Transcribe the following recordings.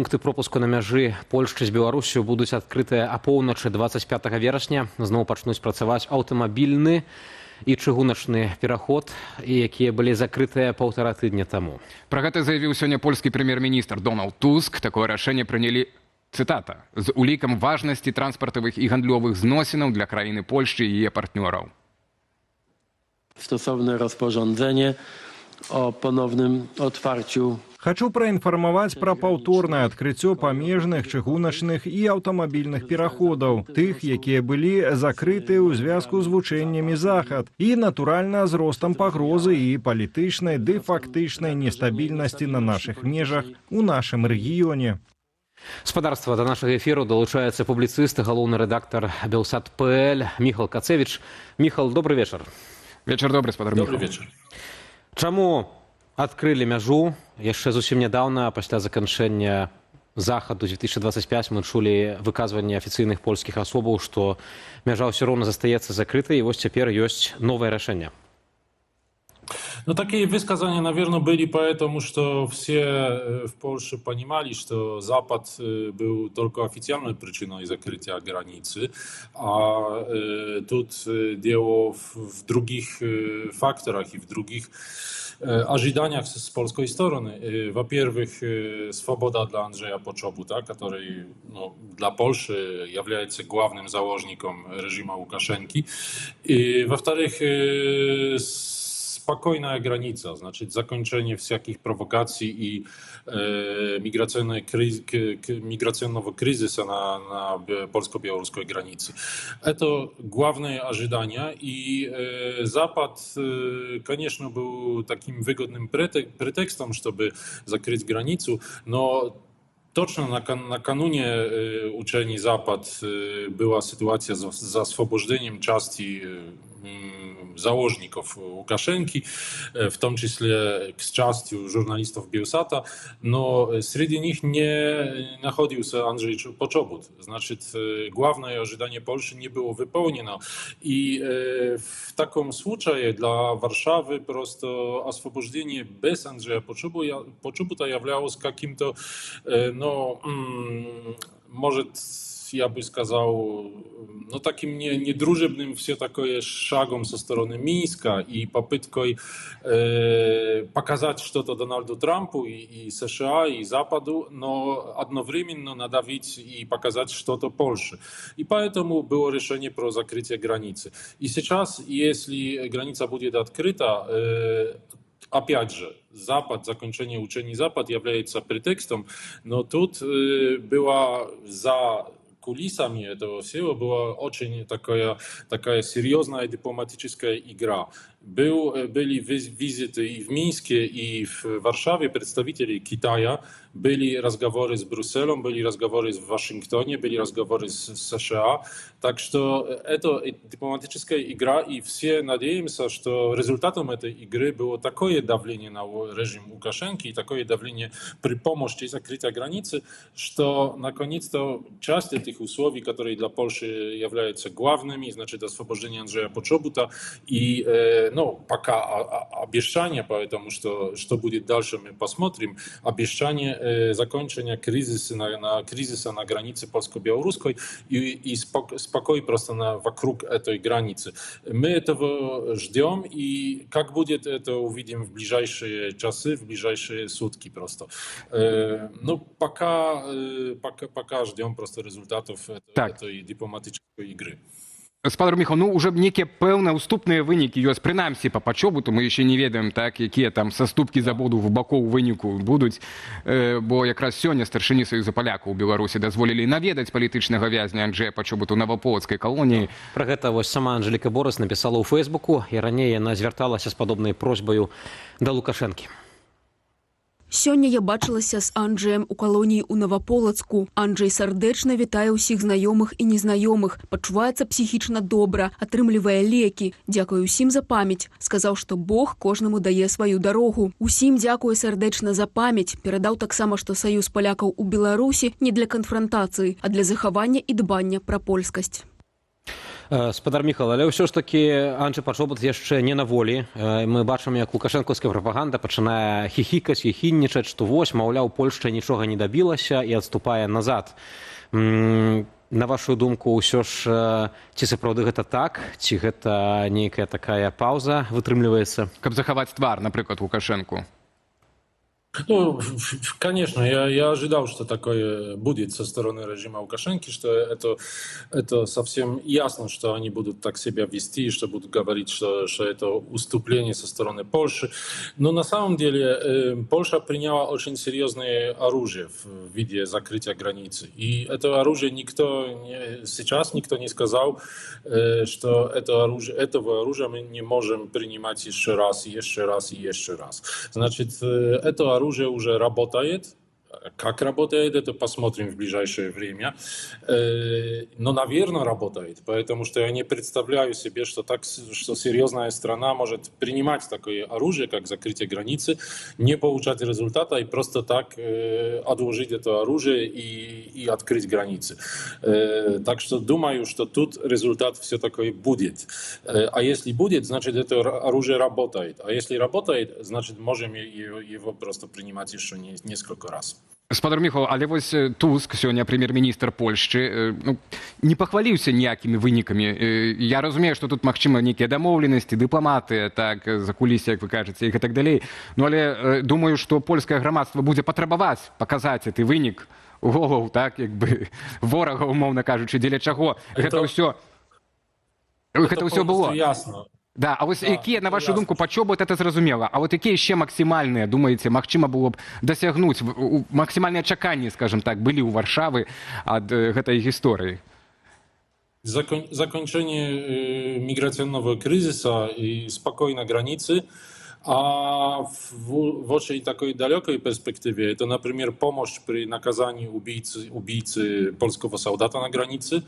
Пункты пропуску на мяжы Польшчы з Беларусю будуць адкрытыя апоўначы 25 верасня. Зноў пачнуць працаваць аўтамабільны і чыгуначны пераход, якія былі закрытыя 1,5 тыдня таму. Пра гэта заявіў сёння польскі прэм'ер-міністр Дональд Туск. Такое рашэнне прынялі, цытата, з улікам важнасці транспартавых і гандлёвых зносінаў для краіны Польшчы і яе партнёраў. Stosowne rozporządzenie o ponownym otwarciu. Хочу праінфармаваць пра паўторнае адкрыццё памежных, чыгуначных і аўтамабільных пераходаў, тых, якія былі закрытыя ў звязку з вучэннямі захад, і, натуральна, з ростам пагрозы і палітычнай ды фактычнай нестабільнасці на нашых межах у нашым рэгіёне. Спадарства, да нашага эфіру далучаецца публіцыст, галоўны рэдактар Белсат.пл Міхал Кацевіч. Міхал, добры вечар. Вечар добры, спадар Міхал. Добрый вечер. Чаму адкрылі мяжу яшчэ зусім нядаўна, пасля заканчэння захаду 2025 мы чулі выказванне афіцыйных польскіх асобаў, што мяжа ўсё роўна застаецца закрытай, і вось цяпер ёсць новае рашэнне. Ну, такие высказания, наверное, были потому, что все в Польше понимали, что Запад был только официальной причиной закрытия границы, а тут дело в других факторах и в других ожиданиях с польской стороны. Во-первых, свобода для Andrzeja Poczobuta, который для Польши является главным заложником режима Лукашенки. И, во-вторых, spokojna granica, znaczy zakończenie wszelkich prowokacji i migracyjnego kryzysu na polsko-białoruskiej granicy. To główne oczekiwania i Zapad, конечно, był takim wygodnym pretekstem, żeby zakryć granicę, no точно накануне uczeni Zapad była sytuacja z oswobodzeniem części założników Łukaszenki, w tym числе z częścią żurnalistów Bielsata, no wśród nich nie znajduje się Andrzej Poczobut. Znaczy, główne oczekiwanie Polski nie było wypełnione i w takim случае dla Warszawy prosto oswobodzenie bez Andrzeja Poczobuta jawiało się jakimś może ja by сказал, takim niedrużebnym все такое шагом со стороны Минска и попыткой показать что-то Дональду Трампу и США, и Западу, но одновременно надавить и показать что-то Польше. И поэтому было решение про закрытие границы. И сейчас, если граница будет открыта, опять же, Запад, закончение учений Запад является претекстом, но тут была за kulisami этого всего была очень такая серьезная дипломатическая игра. Byli wizyty i w Mińskie, i w Warszawie представителей Китая, byli rozmowy z Brukselą, byli rozmowy w Waszyngtonie, byli rozmowy z США. Так что это дипломатическая игра, и все надеемся, что результатом этой игры было такое давление на режим Лукашенко и такое давление при помощи закрытия границы, что наконец-то часть этих условий, которые для Польши являются главными, значит, освобождение Andrzeja Poczobuta и пока обещание, поэтому что будет дальше, мы посмотрим, обещание закончения кризиса на границе польско-белорусской и спокой просто вокруг этой границы. Мы этого ждем, и как будет, это увидим в ближайшие часы, в ближайшие сутки просто. Пока ждем просто результатов этой дипломатической игры. Спадар Міхал, уже некія пэўныя уступныя вынікі ёсць, прынамсі па Пачобуту, мы яшчэ не ведаем, якія там саступкі з абодвух бакоў выніку будуць, бо якраз сёння старшыні Саюза палякаў у Беларусі дазволілі наведаць палітычнага вязня Анджэя Пачобуту на Новаполацкай калоніі. Пра гэта вось сама Анжэліка Борыс напісала ў Фэйсбуку, і раней яна звярталася з падобнай просьбаю да Лукашэнкі. Сёння я бачылася з Анджэем у калоніі ў Новаполацку. Анджэй сардэчна вітае ўсіх знаёмых і незнаёмых, пачуваецца псіхічна добра, атрымлівае лекі. Дзякую ўсім за памяць. Сказаў, што Бог кожнаму дае сваю дарогу. Усім дзякуе сардэчна за памяць. Перадаў таксама, што саюз палякаў у Беларусі не для канфрантацыі, а для захавання і дбання пра польскасць. Спадар Міхал, але ўсё ж такі Анджэй Пачобут яшчэ не на волі. Мы бачым, як лукашэнкаўская прапаганда пачынае хіхікаць, хіхіннічаць, што вось, маўляў, Польшча нічога не дабілася і адступае назад. На вашу думку, ўсё ж, ці сапраўды гэта так, ці гэта нейкая такая паўза вытрымліваецца? Каб захаваць твар, напрыклад, Лукашэнку. Ну, конечно, я ожидал, что такое будет со стороны режима Лукашенко, что это совсем ясно, что они будут так себя вести, что будут говорить, что это уступление со стороны Польши. Но на самом деле Польша приняла очень серьезное оружие в виде закрытия границы. И это оружие сейчас никто не сказал, что этого оружия мы не можем принимать еще раз, и еще раз, и еще раз. Значит, это оружие уже работает. Как работает, это посмотрим в ближайшее время. Но, наверное, работает, потому что я не представляю себе, что серьезная страна может принимать такое оружие, как закрытие границы, не получать результата и просто так отложить это оружие и открыть границы. Так что думаю, что тут результат все такое будет. А если будет, значит, это оружие работает. А если работает, значит, можем его просто принимать еще несколько раз. Спадар Міхал, але вось Туск, сёння прэм'ер-міністр Польшчы, не пахваліўся ніякімі вынікамі. Я разумею, што тут магчыма нейкія дамоўленасці, дыпламаты, так, за кулісі, як вы кажаце, і так далей. Ну, але думаю, што польскае грамадства будзе патрабаваць паказаць гэты вынік голаў, так, як бы ворага, умоўна кажучы, дзеля чаго гэта ўсё было. Ясно. Да, а вось якія, на вашу думку, Пачобут, это зразумела, а вот якія яшчэ максімальныя, думаеце, магчыма было б дасягнуць, максімальныя чаканні, скажем так, былі ў Варшавы ад гэтай гісторыі? Закончение миграционного кризиса и спокойной границы, а в очень такой далекой перспективе это, например, помощь при наказании убийцы польского солдата на границе.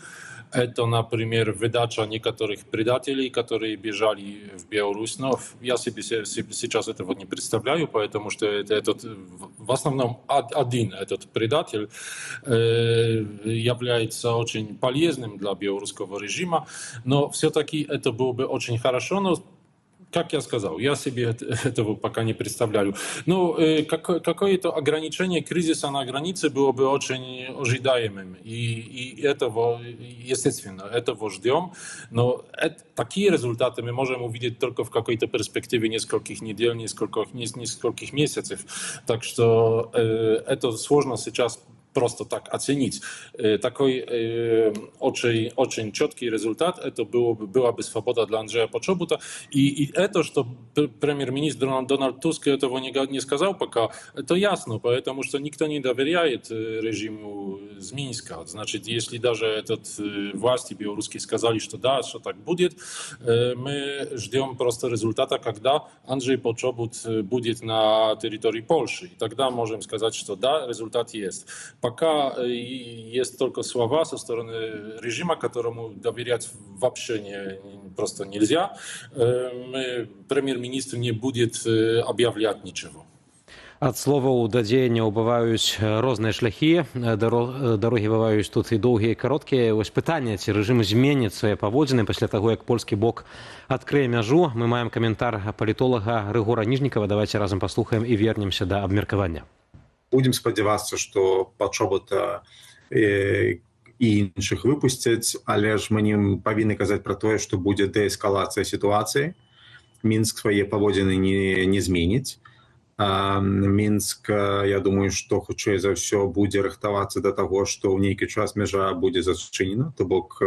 Это, например, выдача некоторых предателей, которые бежали в Беларусь. Но я себе сейчас этого не представляю, потому что в основном один этот предатель является очень полезным для белорусского режима. Но все-таки это было бы очень хорошо. Но, как я сказал, я себе этого пока не представляю. Но какое-то ограничение кризиса на границе было бы очень ожидаемым. И этого, естественно, этого ждем. Но такие результаты мы можем увидеть только в какой-то перспективе нескольких недель, нескольких месяцев. Так что это сложно сейчас просто так оценить. Такой очень четкий результат, это была бы свобода для Анджея Пачобута. И это, что премьер-министр Дональд Туск этого не сказал пока, это ясно, потому что никто не доверяет режиму с Минска. Значит, если даже власти белорусские сказали, что да, что так будет, мы ждем просто результата, когда Анджей Пачобут будет на территории Польши. И тогда можем сказать, что да, результат есть. Пока есть только слова со стороны режима, которому доверять вообще просто нельзя. Премьер-министр не будет объявлять ничего. Ад словаў да дзеянняў бываюць розныя шляхі, дарогі бываюць тут і доўгія, і кароткія. Вось пытанне, ці рэжым зменіць свае паводзіны пасля таго, як польскі бок адкрые мяжу. Мы маем каментар палітолага Рыгора Ніжнікава. Давайте разам паслухаем і вернемся да абмеркавання. Будем спадзявацца, што Пачобута і іншых выпусцяць, але ж мы не павінны казаць пра тое, што будзе дээскалацыя сітуацыі. Мінск свае паводзіны не зменіць. Мінск, я думаю, што хутчэй за ўсё будзе рыхтавацца да таго, што ў нейкі час мяжа будзе зачынена. То бок,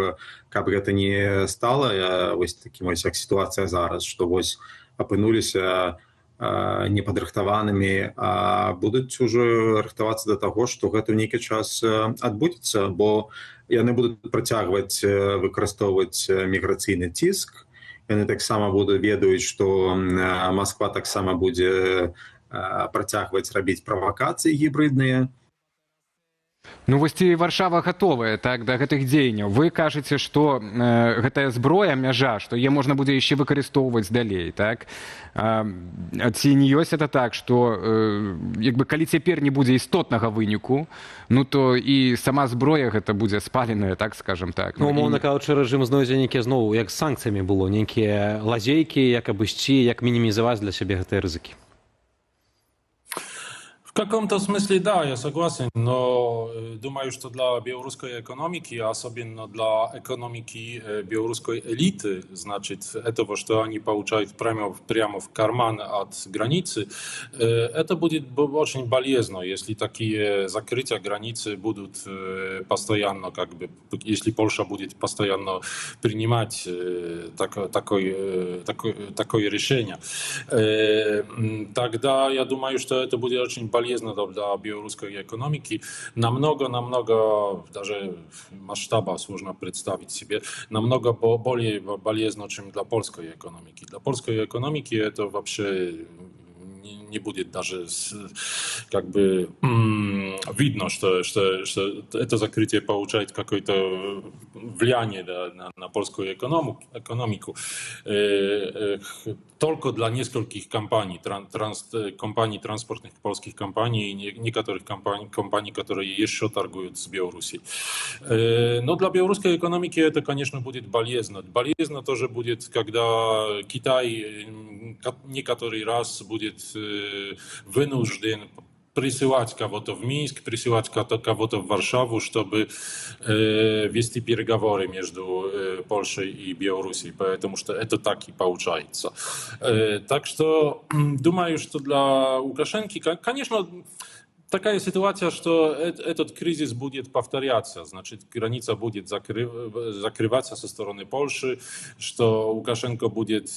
каб гэта не стала вось такім вось як сітуацыя зараз, што вось апынуліся непадрыхтаванымі, а будуць ужо рыхтавацца да таго, што гэта ў нейкі час адбудзецца, бо яны будуць працягваць выкарыстоўваць міграцыйны ціск. Яны таксама ведаюць, што Масква таксама будзе працягваць рабіць правакацыі гібрыдныя. Ну вось ці Варшава гатовая так да гэтых дзеянняў. Вы кажаце, што гэтая зброя мяжа, што яе можна будзе яшчэ выкарыстоўваць далей, так? Ці не ёсць это так, што як бы калі цяпер не будзе істотнага выніку, ну то і сама зброя гэта будзе спаленая, так скажам так. Ну, умоўна кажучы, рэжым знойдзе нейкія зноў, як з санкцыямі было, нейкія лазейкі, як абысці, як мінімізаваць для сябе гэтыя рызыкі. В каком-то смысле, да, я согласен, но думаю, что для белорусской экономики, особенно для экономики белорусской элиты, значит, этого, что они получают прямо в карман от границы, это будет очень болезненно, если такие закрытия границы будут постоянно, как бы, если Польша будет постоянно принимать такое решение. Тогда я думаю, что это будет очень болезненно для белорусской экономики. Намного, даже масштаба сложно представить себе, намного более болезненно, чем для польской экономики. Для польской экономики это вообще не будет даже как бы видно, что это закрытие получает какое-то влияние на польскую экономику. Только для нескольких компаний, транспортных польских компаний и некоторых компаний, которые еще торгуют с Белоруссией. Но для белорусской экономики это, конечно, будет болезненно. Болезненно тоже будет, когда Китай некоторый раз будет вынужден присылать кого-то в Минск, присылать кого-то в Варшаву, чтобы вести переговоры между Польшей и Белоруссией, потому что это так и получается. Так что думаю, что для Лукашенко, конечно, такая ситуация, что этот кризис будет повторяться, значит, граница будет закрываться со стороны Польши, что Лукашенко будет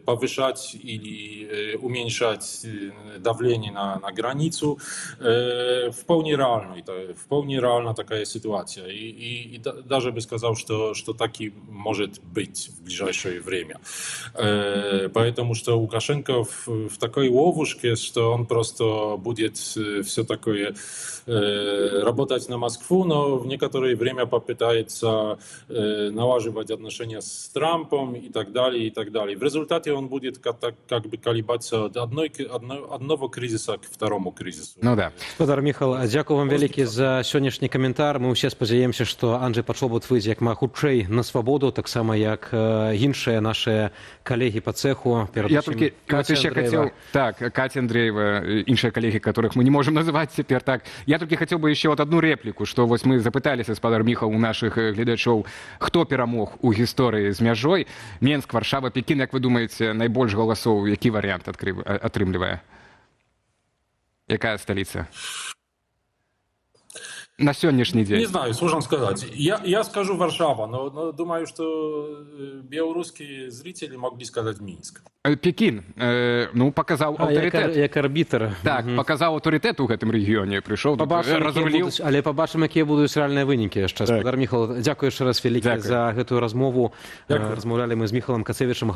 повышать или уменьшать давление на границу. Вполне реальна такая ситуация. И даже бы сказал, что так и может быть в ближайшее время. Поэтому что Лукашенко в такой ловушке, что он просто будет все такое работать на Москву, но в некоторое время попытается налаживать отношения с Трампом и так далее, и так далее. В результате он будет как бы колебаться от одного кризиса к второму кризису. Ну да. Гаспадар Міхал, дзякую вам вялікі за сённяшні каментар. Мы ўсе спадзяемся, што Анджэй Пачобут выйдзе як мага хутчэй на свабоду, таксама як іншыя нашыя калегі па цеху. Я только еще хотел... Так, Катя Андреева, іншыя коллеги, которых мы не можем называть теперь так. Я только хотел бы еще вот одну реплику, что вот мы запытались, гаспадар Міхал, у наших гледачоў, хто перамог у гісторыі з мяжой. Менск, Варшава, Пекін, як вы думаете, найбольш галасоў, які варыянт атрымлівае? Якая столица? На сегодняшний день? Не знаю, сложно сказать. Я скажу Варшава, но думаю, что белорусские зрители могли сказать Минск. Пекін, ну, показаў аўтарытэт. Як арбітр. Так, показаў аўтарытэт у гэтым рэгіёне, прыйшоў, разруліў. Але пабачым, якія будуць рэальныя вынікі яшчэ. Гаспадар Міхал, дзякую яшчэ раз вялікі за гэтую размову. Размаўлялі мы з Міхалам Кацевічам,